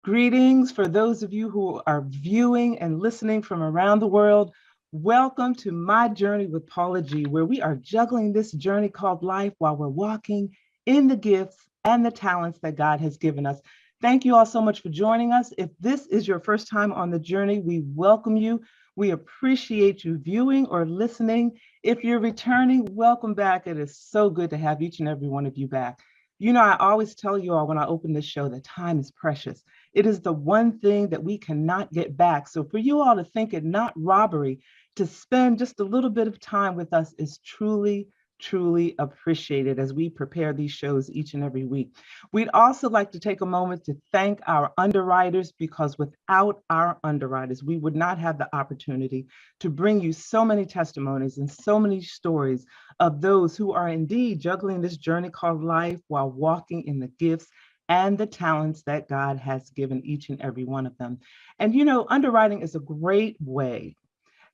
Greetings for those of you who are viewing and listening from around the world. Welcome to My Journey with Paula G, where we are juggling this journey called life while we're walking in the gifts and the talents that God has given us. Thank you all so much for joining us. If this is your first time on the journey, we welcome you. We appreciate you viewing or listening. If you're returning, welcome back. It is so good to have each and every one of you back. You know, I always tell you all when I open this show that time is precious. It is the one thing that we cannot get back. So for you all to think it not robbery to spend just a little bit of time with us is truly, truly appreciated as we prepare these shows each and every week. We'd also like to take a moment to thank our underwriters, because without our underwriters, we would not have the opportunity to bring you so many testimonies and so many stories of those who are indeed juggling this journey called life while walking in the gifts and the talents that God has given each and every one of them. And you know, underwriting is a great way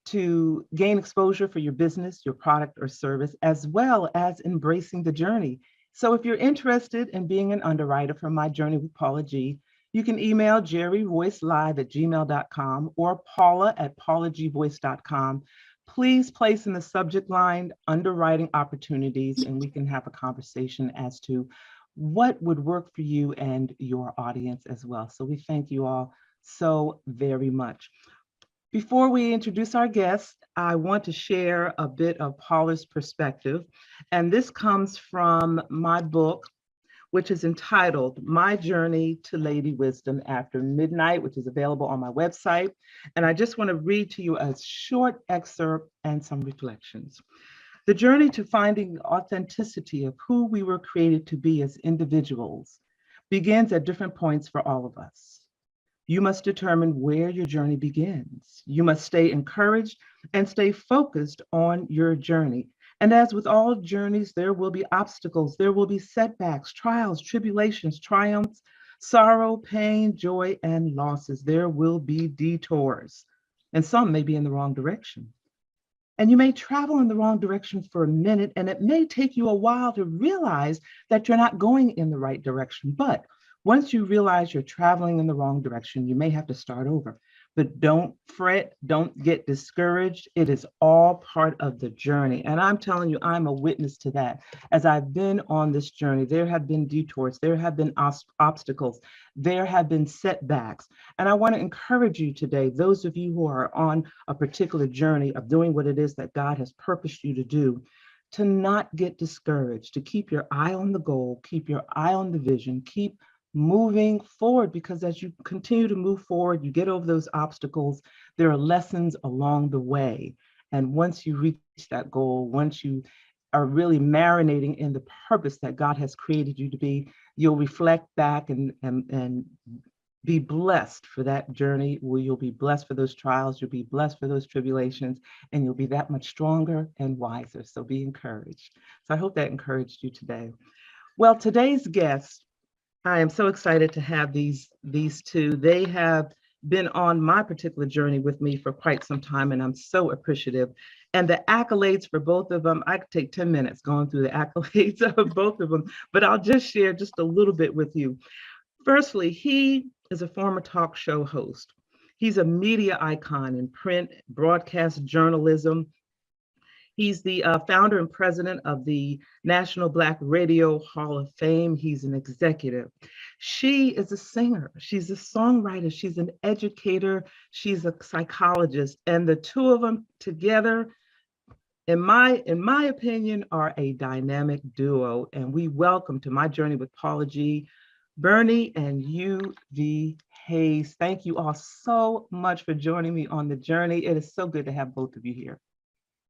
to gain exposure for your business, your product or service, as well as embracing the journey. So if you're interested in being an underwriter for My Journey with Paula G, you can email jerryvoicelive@gmail.com or paula@paulagvoice.com. Please place in the subject line underwriting opportunities, and we can have a conversation as to what would work for you and your audience as well. So we thank you all so very much. Before we introduce our guest, I want to share a bit of Paula's perspective. And this comes from my book, which is entitled My Journey to Lady Wisdom After Midnight, which is available on my website. And I just want to read to you a short excerpt and some reflections. The journey to finding the authenticity of who we were created to be as individuals begins at different points for all of us. You must determine where your journey begins. You must stay encouraged and stay focused on your journey. And as with all journeys, there will be obstacles, there will be setbacks, trials, tribulations, triumphs, sorrow, pain, joy, and losses. There will be detours, and some may be in the wrong direction. And you may travel in the wrong direction for a minute, and it may take you a while to realize that you're not going in the right direction. But once you realize you're traveling in the wrong direction, you may have to start over. But don't fret, don't get discouraged. It is all part of the journey. And I'm telling you, I'm a witness to that. As I've been on this journey, there have been detours, there have been obstacles, there have been setbacks. And I want to encourage you today, those of you who are on a particular journey of doing what it is that God has purposed you to do, to not get discouraged, to keep your eye on the goal, keep your eye on the vision, keep moving forward, because as you continue to move forward, you get over those obstacles, there are lessons along the way. And once you reach that goal, once you are really marinating in the purpose that God has created you to be, you'll reflect back and be blessed for that journey, where you'll be blessed for those trials, you'll be blessed for those tribulations, and you'll be that much stronger and wiser. So be encouraged. So I hope that encouraged you today. Well, today's guest, I am so excited to have these two. They have been on my particular journey with me for quite some time, and I'm so appreciative. And the accolades for both of them, I could take 10 minutes going through the accolades of both of them, but I'll just share just a little bit with you. Firstly, he is a former talk show host. He's a media icon in print, broadcast journalism. He's the founder and president of the National Black Radio Hall of Fame. He's an executive. She is a singer. She's a songwriter. She's an educator. She's a psychologist. And the two of them together, in my opinion, are a dynamic duo. And we welcome to My Journey with Paula G, Bernie and Uvee Hayes. Thank you all so much for joining me on the journey. It is so good to have both of you here.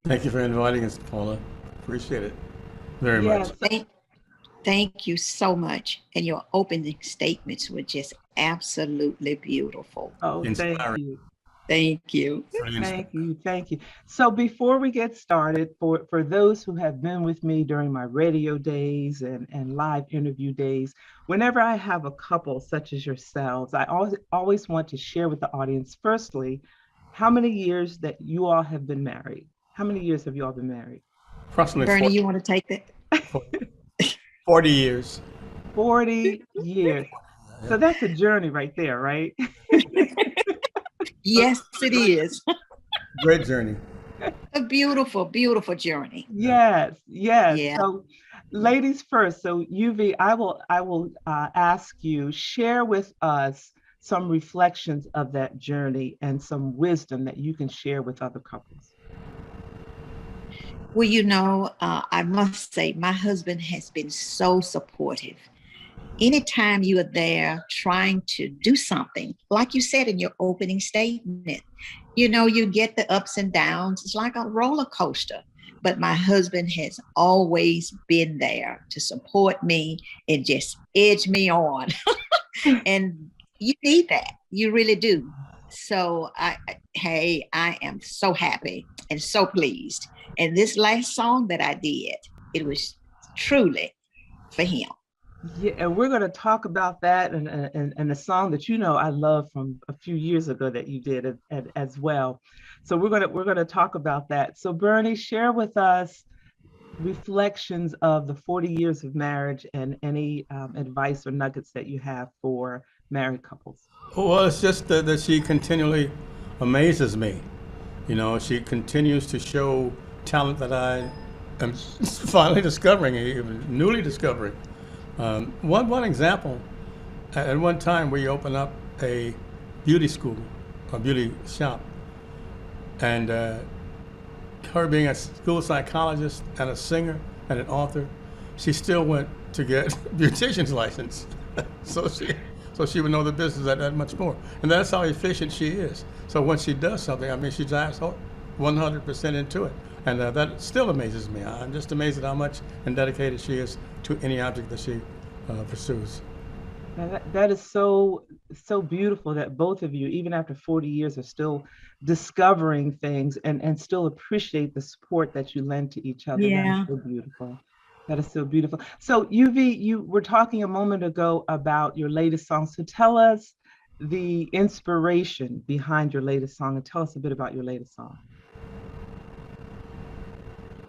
Thank you for inviting us, Paula. Appreciate it very much. Thank you so much. And your opening statements were just absolutely beautiful. Oh, Inspiring. thank you. Thank you. Thank you. Thank you. So before we get started, for those who have been with me during my radio days and live interview days, whenever I have a couple such as yourselves, I always want to share with the audience, firstly, how many years that you all have been married. How many years have you all been married? Approximately Bernie, 40, you want to take that? 40 years. 40 years. So that's a journey right there, right? Yes, it is. Great journey. A beautiful, beautiful journey. Yes, yes. Yeah. So, ladies first. So, Uvee, I will ask you share with us some reflections of that journey and some wisdom that you can share with other couples. Well, I must say, my husband has been so supportive. Anytime you are there trying to do something, like you said in your opening statement, you get the ups and downs. It's like a roller coaster. But my husband has always been there to support me and just edge me on. And you need that. You really do. So I am so happy and so pleased. And this last song that I did, it was truly for him. Yeah, and we're going to talk about that and the song that I love from a few years ago that you did as well. So we're going to talk about that. So Bernie, share with us reflections of the 40 years of marriage and any advice or nuggets that you have for married couples. Well, it's just that she continually amazes me. She continues to show talent that I am finally discovering, even newly discovering. One example, at one time we opened up a beauty school, a beauty shop, and her being a school psychologist and a singer and an author, she still went to get beautician's license. so she would know the business that much more. And that's how efficient she is. So when she does something, I mean, she dives 100% into it. And that still amazes me. I'm just amazed at how much and dedicated she is to any object that she pursues. That is so beautiful that both of you, even after 40 years, are still discovering things and still appreciate the support that you lend to each other. That is Yeah. so beautiful. That is so beautiful. So Uvee, you were talking a moment ago about your latest song. So tell us the inspiration behind your latest song and tell us a bit about your latest song.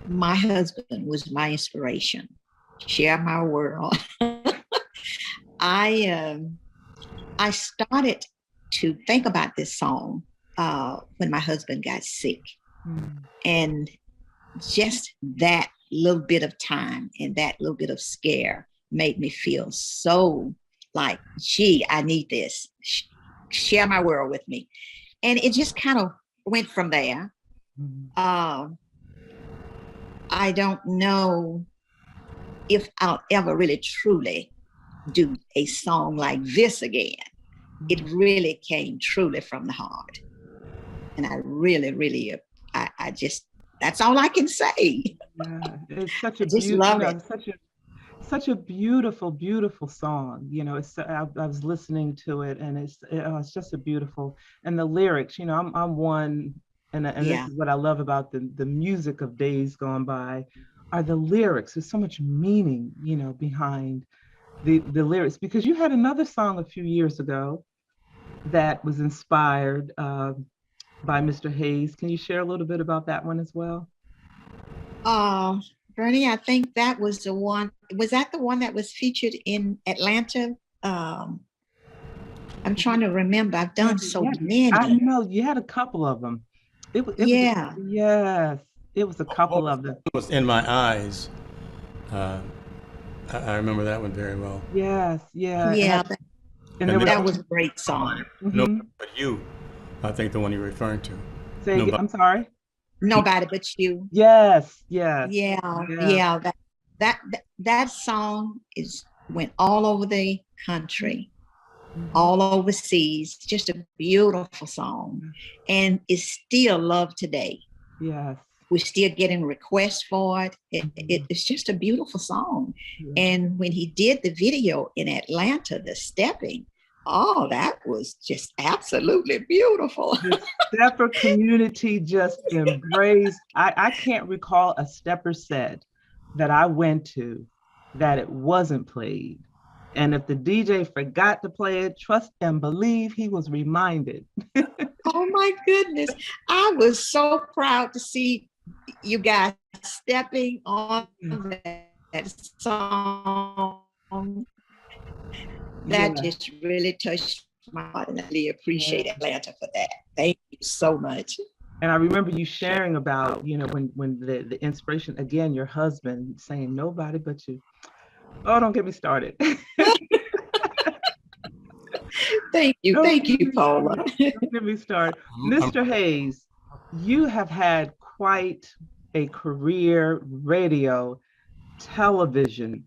My husband was my inspiration. Share my world. I started to think about this song when my husband got sick. And just that little bit of time and that little bit of scare made me feel so like, gee, I need this. Share my world with me. And it just kind of went from there. I don't know if I'll ever really truly do a song like this again. It really came truly from the heart. And I really, really, I just, that's all I can say. Yeah, it's such a just love it. Such a beautiful, beautiful song. I was listening to it and it's just a beautiful, and the lyrics, I'm one, and this is what I love about the music of days gone by, are the lyrics. There's so much meaning, behind the lyrics, because you had another song a few years ago that was inspired by Mr. Hayes. Can you share a little bit about that one as well? Bernie, I think that was the one. Was that the one that was featured in Atlanta? I'm trying to remember. I've done so many. I know you had a couple of them. It was yes, it was a couple of them. It was In My Eyes. I remember that one very well. Yes, yeah. Yeah, That was a great song. Nobody But You, I think the one you're referring to. I'm sorry. Nobody But You. Yes. Yeah. That song went all over the country, all overseas. Just a beautiful song, and is still loved today. Yes. We're still getting requests for it. It's just a beautiful song. Yeah. And when he did the video in Atlanta, the stepping, oh, that was just absolutely beautiful. The stepper community just embraced. I can't recall a stepper set that I went to that it wasn't played. And if the DJ forgot to play it, trust and believe he was reminded. Oh my goodness. I was so proud to see you guys stepping on that song. that just really touched my heart, and I really appreciate Atlanta for that. Thank you so much. And I remember you sharing about, when the inspiration, again, your husband saying, nobody but you. Oh, don't get me started. Thank you, Paula. Don't get me started. Mr. Hayes, you have had quite a career, radio, television,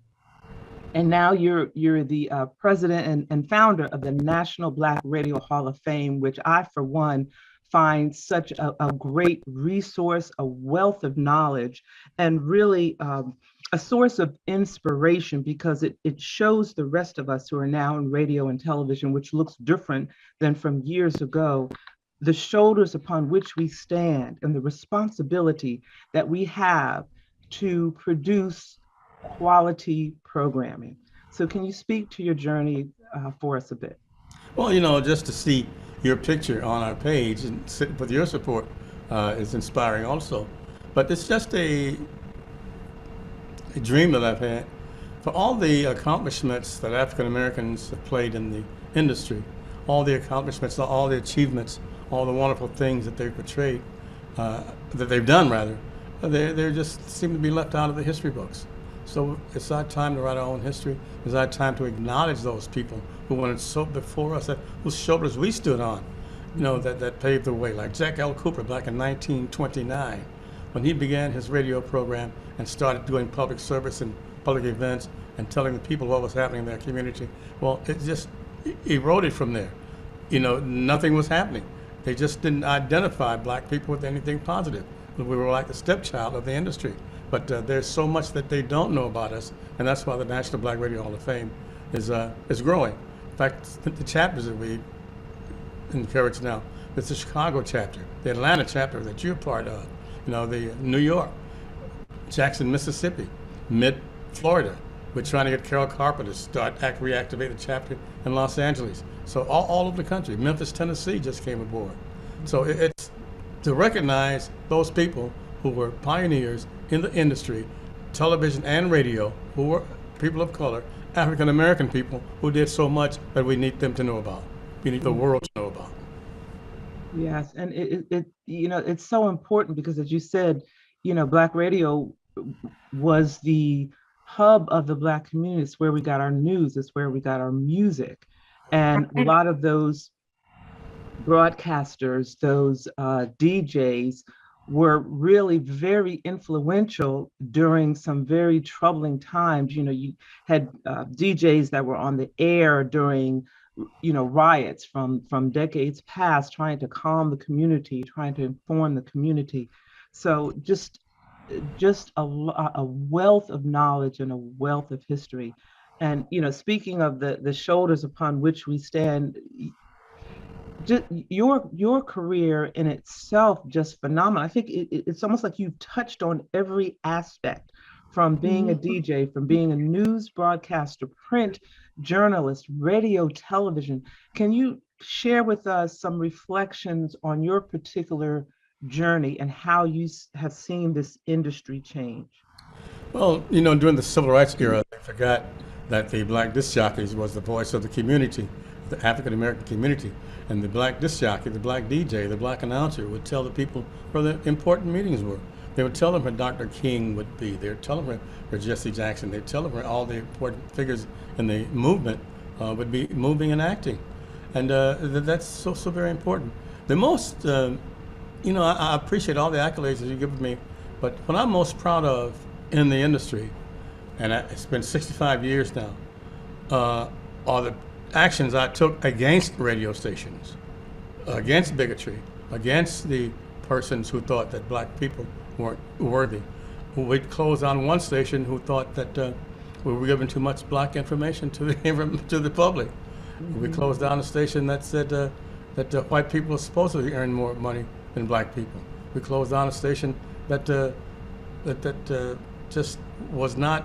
and now you're the president and founder of the National Black Radio Hall of Fame, which I, for one, find such a great resource, a wealth of knowledge, and really a source of inspiration, because it shows the rest of us who are now in radio and television, which looks different than from years ago, the shoulders upon which we stand and the responsibility that we have to produce quality programming. So can you speak to your journey for us a bit? Well, just to see your picture on our page and sit with your support is inspiring also. But it's just a dream that I've had for all the accomplishments that African Americans have played in the industry, all the accomplishments, all the achievements, all the wonderful things that they've portrayed, that they've done rather, they just seem to be left out of the history books. So it's our time to write our own history. It's our time to acknowledge those people who went so before us, whose shoulders we stood on, that paved the way. Like Jack L. Cooper back in 1929, when he began his radio program and started doing public service and public events and telling the people what was happening in their community. Well, it just eroded from there. Nothing was happening. They just didn't identify black people with anything positive. We were like the stepchild of the industry. But there's so much that they don't know about us, and that's why the National Black Radio Hall of Fame is growing. In fact, the chapters that we encourage now, it's the Chicago chapter, the Atlanta chapter that you're part of, the New York, Jackson, Mississippi, mid-Florida. We're trying to get Carol Carpenter to reactivate the chapter in Los Angeles. So all over the country. Memphis, Tennessee just came aboard. So it's to recognize those people who were pioneers in the industry, television and radio, who were people of color, African American people who did so much that we need them to know about. We need the world to know about. Yes, and it's so important because, as you said, Black radio was the hub of the Black community. It's where we got our news. It's where we got our music, and a lot of those broadcasters, those DJs, were really very influential during some very troubling times. You had DJs that were on the air during, riots from decades past, trying to calm the community, trying to inform the community. So just a wealth of knowledge and a wealth of history. And, speaking of the shoulders upon which we stand, just your career in itself, just phenomenal. I think it's almost like you've touched on every aspect, from being a DJ, from being a news broadcaster, print journalist, radio, television. Can you share with us some reflections on your particular journey and how you have seen this industry change? Well, during the Civil Rights era, they forgot that the black disc jockeys was the voice of the community, the African American community. And the black disc jockey, the black DJ, the black announcer would tell the people where the important meetings were. They would tell them where Dr. King would be. They would tell them where Jesse Jackson. They'd tell them where all the important figures in the movement would be moving and acting. And that's so very important. The most, I appreciate all the accolades that you give me, but what I'm most proud of in the industry, and it's been 65 years now, are the actions I took against radio stations, against bigotry, against the persons who thought that black people weren't worthy. We closed on one station who thought that we were giving too much black information to the public. We closed down a station that said that white people supposedly earn more money than black people. We closed down a station that just was not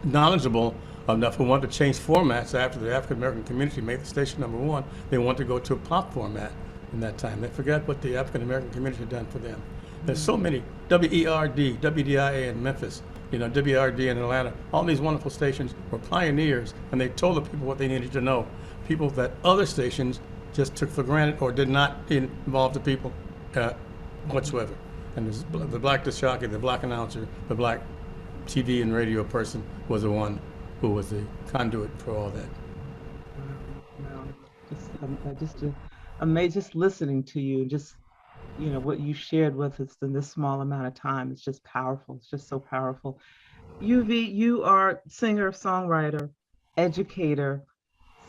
knowledgeable enough, who wanted to change formats after the African American community made the station number one. They wanted to go to a pop format in that time. They forgot what the African American community had done for them. There's so many, WERD, WDIA in Memphis, WRD in Atlanta, all these wonderful stations were pioneers, and they told the people what they needed to know. People that other stations just took for granted or did not involve the people whatsoever. And the black disc jockey, the black announcer, the black TV and radio person was the one who was the conduit for all that. Just listening to you, just what you shared with us in this small amount of time, it's just powerful. It's just so powerful. Uvee, you are singer, songwriter, educator,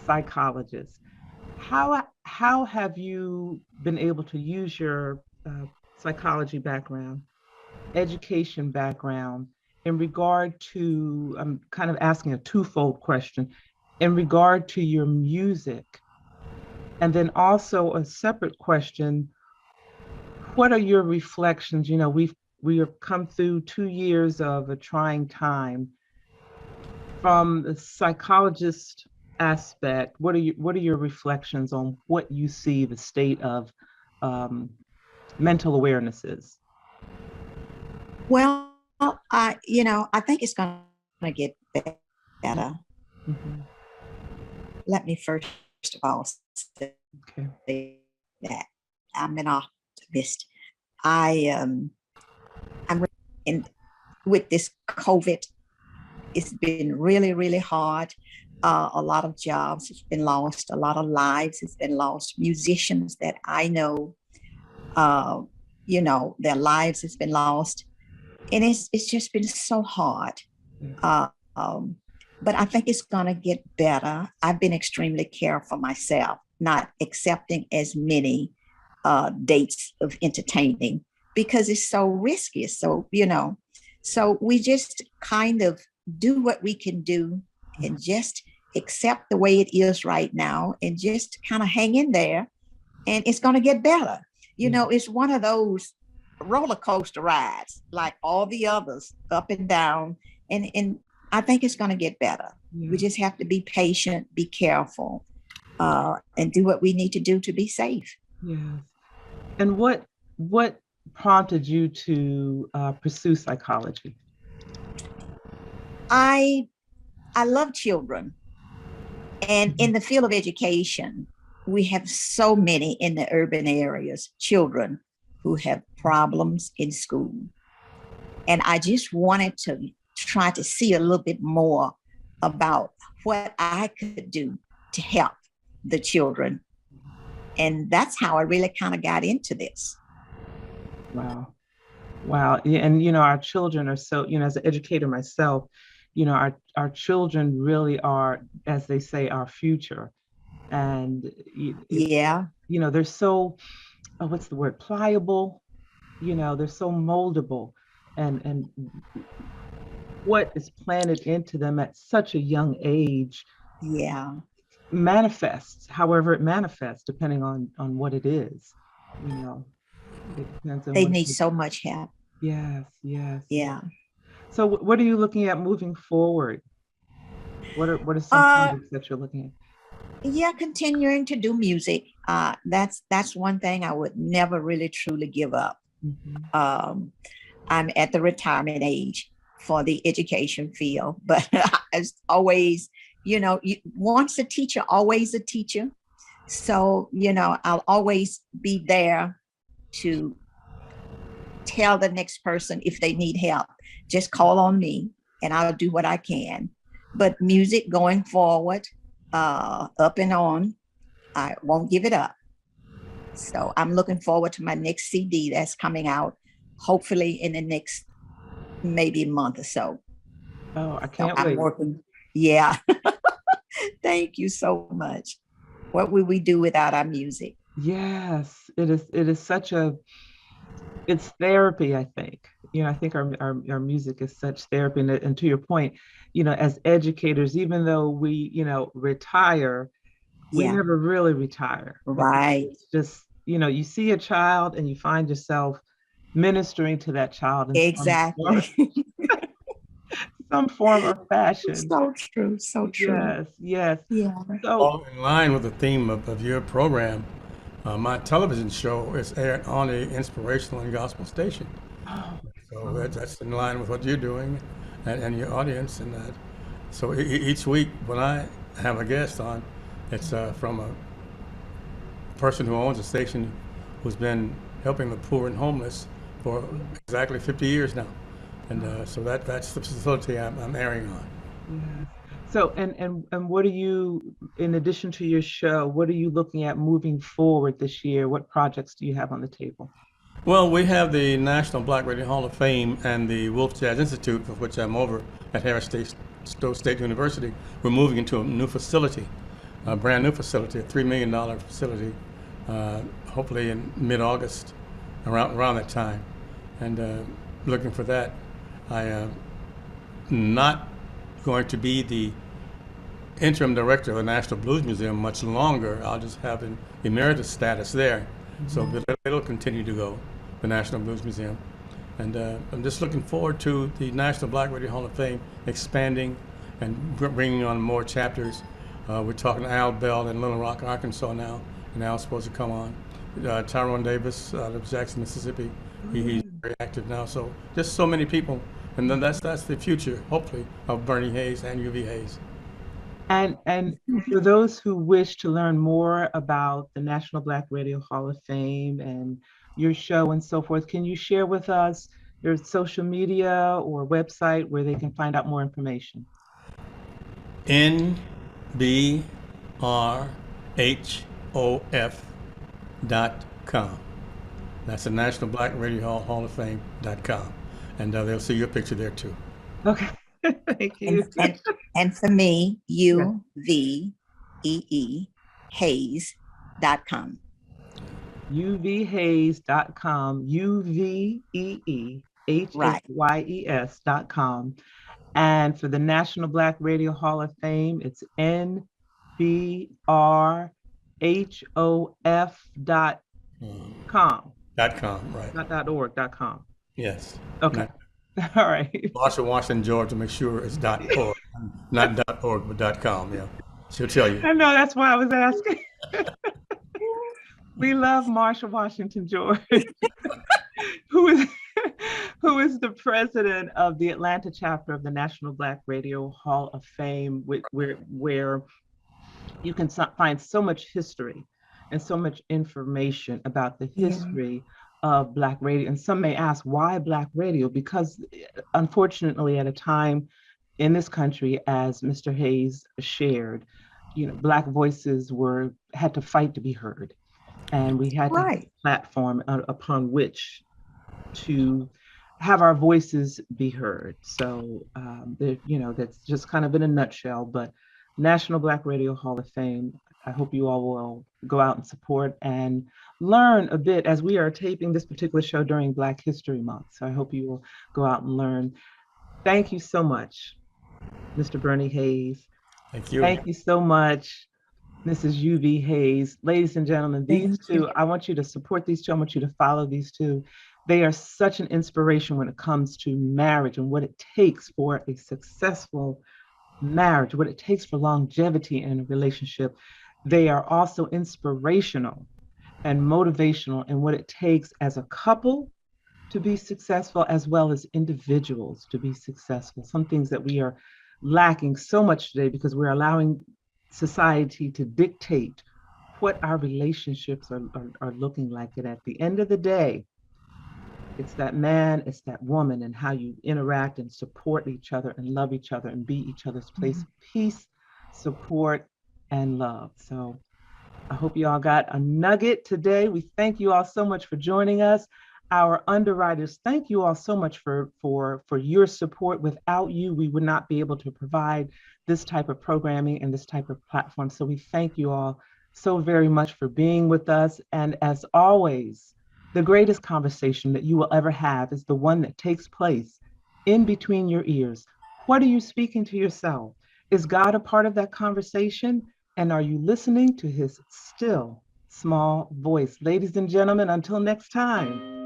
psychologist. How have you been able to use your psychology background, education background, in regard to, I'm kind of asking a twofold question, in regard to your music, and then also a separate question, what are your reflections? We have come through 2 years of a trying time. From the psychologist aspect, what are your reflections on what you see the state of mental awareness is? Well, I think it's going to get better. Mm-hmm. Let me first of all say that I'm an optimist. I'm with this COVID, it's been really, really hard. A lot of jobs have been lost. A lot of lives has been lost. Musicians that I know, their lives has been lost. And it's just been so hard. But I think it's going to get better. I've been extremely careful myself, not accepting as many dates of entertaining because it's so risky. So we just kind of do what we can do and just accept the way it is right now and just kind of hang in there, and it's going to get better. It's one of those roller coaster rides like all the others, up and down, and I think it's going to get better. We just have to be patient, be careful, and do what we need to do to be safe. Yes. And what prompted you to pursue psychology? I love children, and in the field of education, we have so many in the urban areas, children who have problems in school. And I just wanted to try to see a little bit more about what I could do to help the children. And that's how I really kind of got into this. Wow. Yeah, and our children are so, as an educator myself, our children really are, as they say, our future. And they're so, what's the word, pliable, they're so moldable, and what is planted into them at such a young age manifests however it manifests, depending on what it is. It depends on they need so much help. Yes. Yeah. So what are you looking at moving forward? What are some projects that you're looking at? Yeah, continuing to do music. That's one thing I would never really truly give up. Mm-hmm. I'm at the retirement age for the education field, but as always, once a teacher, always a teacher. So, I'll always be there to tell the next person if they need help, just call on me and I'll do what I can. But music going forward, up and on, I won't give it up. So I'm looking forward to my next CD that's coming out, hopefully in the next maybe month or so. Oh, I can't wait. I'm working. Yeah. Thank you so much. What would we do without our music? Yes, it is such it's therapy, I think. I think our music is such therapy. And to your point, as educators, even though we, retire, we never really retire. Right. It's just, you see a child and you find yourself ministering to that child. Exactly. Some form or fashion. So true. Yes. Yeah. So, in line with the theme of your program, my television show is aired on an inspirational and gospel station. So that's in line with what you're doing. and your audience. And so each week when I have a guest on, it's from a person who owns a station who's been helping the poor and homeless for exactly 50 years now. And so that's the facility I'm airing on. Yes. So, and what are you, in addition to your show, what are you looking at moving forward this year? What projects do you have on the table? Well, we have the National Black Radio Hall of Fame and the Wolf Jazz Institute, of which I'm over at Harris State University. We're moving into a new facility, a brand new facility, a $3 million facility, hopefully in mid-August, around that time. And looking for that. I am not going to be the interim director of the National Blues Museum much longer. I'll just have an emeritus status there. So it'll continue to go, the National Blues Museum. And I'm just looking forward to the National Black Radio Hall of Fame expanding and bringing on more chapters. We're talking to Al Bell in Little Rock, Arkansas now, and Al's supposed to come on. Tyrone Davis out of Jackson, Mississippi, he's very active now. So just so many people. And then that's the future, hopefully, of Bernie Hayes and Uvee Hayes. And for those who wish to learn more about the National Black Radio Hall of Fame and your show and so forth, can you share with us your social media or website where they can find out more information? NBRHOF.com. That's the National Black Radio Hall of Fame.com. And they'll see your picture there too. Okay, thank you. And for me, Uvee Hayes.com. UveeHayes.com, UveeHayes.com. And for the National Black Radio Hall of Fame, it's NBRHOF.com. .com, right. Not .org.com. Yes. Okay. All right. Marshall Washington, Georgia, make sure it's .org, not .org, but .com. Yeah, she'll tell you. I know, that's why I was asking. We love Marshall Washington, George, who is the president of the Atlanta chapter of the National Black Radio Hall of Fame, where you can find so much history and so much information about the history of Black radio. And some may ask, why Black radio? Because unfortunately, at a time in this country, as Mr. Hayes shared, Black voices had to fight to be heard. And we had to have a platform upon which to have our voices be heard. So, that's just kind of in a nutshell, but National Black Radio Hall of Fame, I hope you all will go out and support and learn a bit, as we are taping this particular show during Black History Month. So I hope you will go out and learn. Thank you so much, Mr. Bernie Hayes. Thank you. Thank you so much, Mrs. Uvee Hayes. Ladies and gentlemen, these two, I want you to support these two. I want you to follow these two. They are such an inspiration when it comes to marriage and what it takes for a successful marriage, what it takes for longevity in a relationship. They are also inspirational and motivational in what it takes as a couple to be successful, as well as individuals to be successful. Some things that we are lacking so much today because we're allowing society to dictate what our relationships are looking like. And at the end of the day, it's that man, it's that woman, and how you interact and support each other and love each other and be each other's place of peace, support, and love. So I hope you all got a nugget today. We thank you all so much for joining us. Our underwriters, thank you all so much for your support. Without you, we would not be able to provide this type of programming and this type of platform. So we thank you all so very much for being with us. And as always, the greatest conversation that you will ever have is the one that takes place in between your ears. What are you speaking to yourself? Is God a part of that conversation? And are you listening to his still small voice? Ladies and gentlemen, until next time.